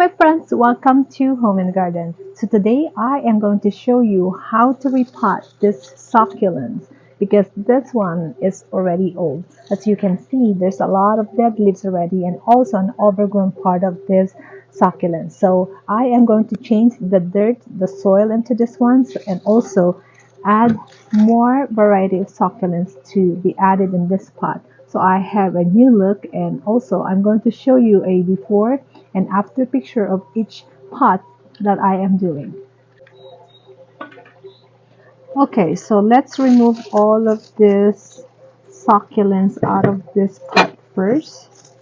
my friends, welcome to Home and Garden. So today I am going to show you how to repot this succulent because this one is already old. As you can see, there's a lot of dead leaves already and also an overgrown part of this succulent. So I am going to change the dirt, the soil into this one and also add more variety of succulents to be added in this pot. So I have a new look, and also I'm going to show you a before and after picture of each pot that I am doing. Okay, so let's remove all of this succulents out of this pot first.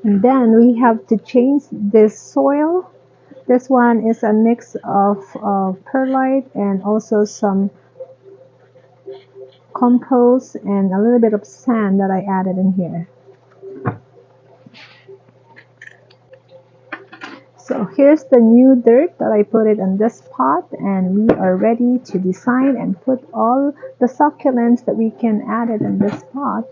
And then we have to change this soil. This one is a mix of perlite and also some compost and a little bit of sand that I added in here. So here's the new dirt that I put it in this pot, and we are ready to design and put all the succulents that we can add it in this pot.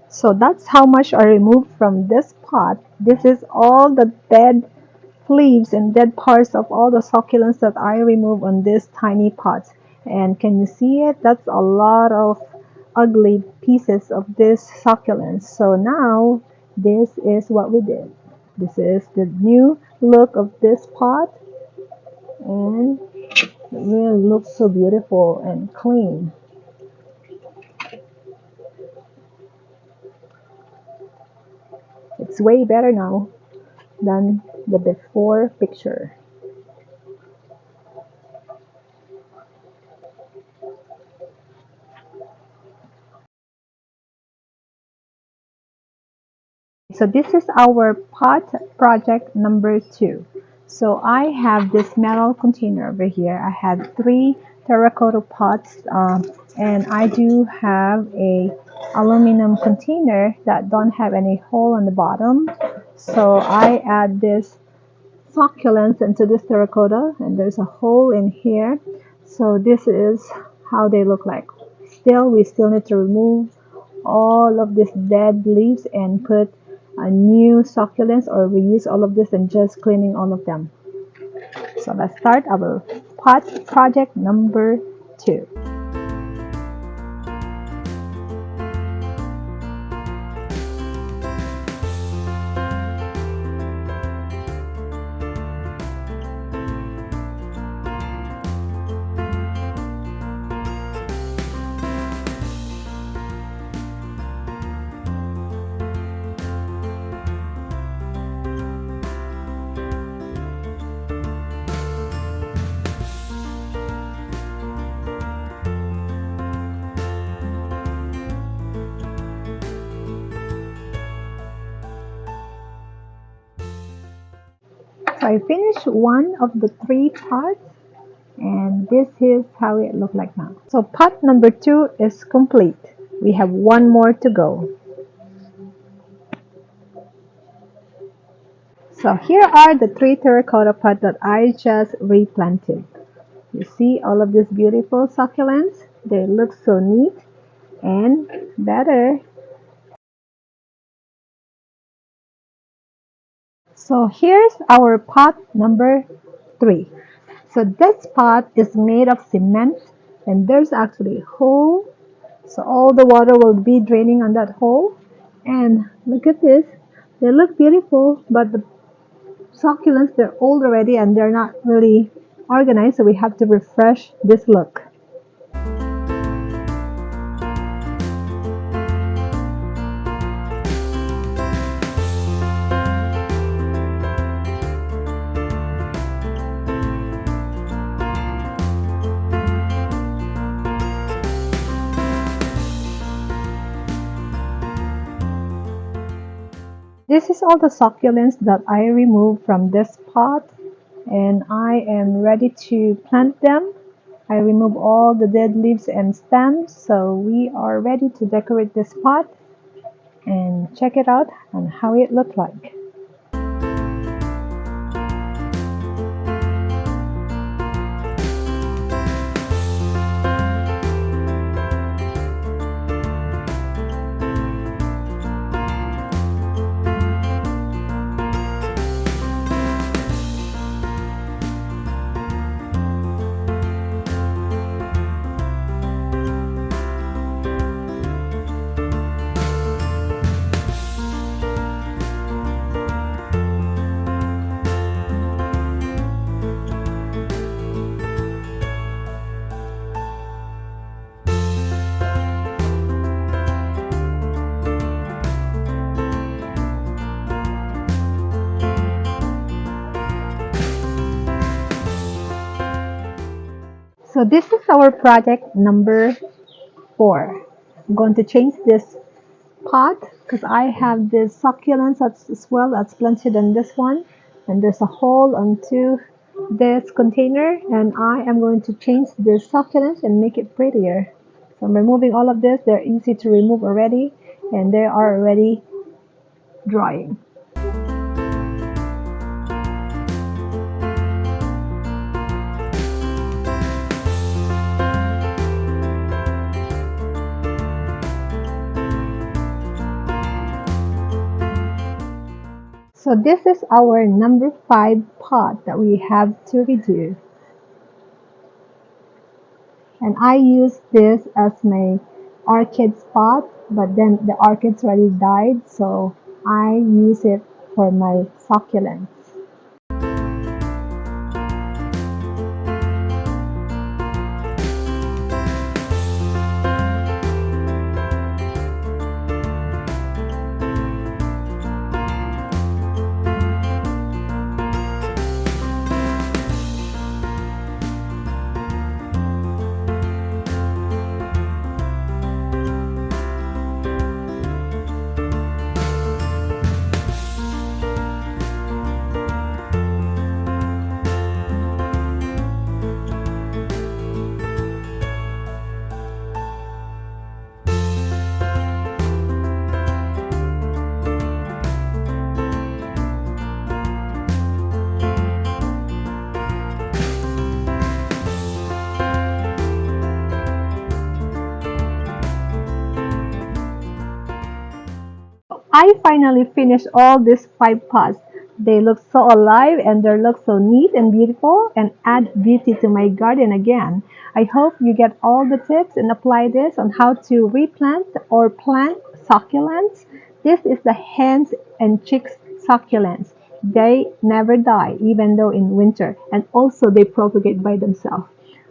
So that's how much I removed from this pot. This is all the dead leaves and dead parts of all the succulents that I remove on this tiny pot. And can you see it? That's a lot of ugly pieces of this succulents. So now this is what we did. This is the new look of this pot, and it really looks so beautiful and clean. It's way better now than the before picture. So this is our pot project number 2. So I have this metal container over here. I have 3 terracotta pots, and I do have a aluminum container that don't have any hole on the bottom. So I add this succulents into this terracotta, and there's a hole in here. So this is how they look like. We still need to remove all of these dead leaves and put a new succulents, or reuse all of this and just cleaning all of them. So let's start our pot project number 2. I finished one of the three pots, and this is how it looks like now. So pot number 2 is complete. We have one more to go. So here are the three terracotta pots that I just replanted. You see all of these beautiful succulents? They look so neat and better. So here's our pot number 3. So this pot is made of cement, and there's actually a hole. So all the water will be draining on that hole. And look at this. They look beautiful, but the succulents, they're old already and they're not really organized. So we have to refresh this look. This is all the succulents that I removed from this pot, and I am ready to plant them. I remove all the dead leaves and stems, so we are ready to decorate this pot and check it out and how it looks like. So this is our project number 4. I'm going to change this pot because I have this succulents as well that's planted in this one, and there's a hole onto this container, and I am going to change this succulents and make it prettier. So I'm removing all of this. They're easy to remove already, and they are already drying. So this is our number 5 pot that we have to redo. And I use this as my orchid spot, but then the orchids already died, so I use it for my succulents. I finally finished all these 5 pots. They look so alive and they look so neat and beautiful and add beauty to my garden again. I hope you get all the tips and apply this on how to replant or plant succulents. This is the hens and chicks succulents. They never die even though in winter, and also they propagate by themselves.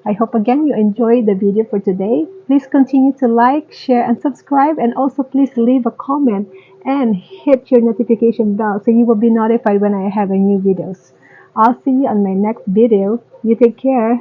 I hope again you enjoyed the video for today. Please continue to like, share, and subscribe, and also please leave a comment and hit your notification bell so you will be notified when I have a new videos. I'll see you on my next video. You take care.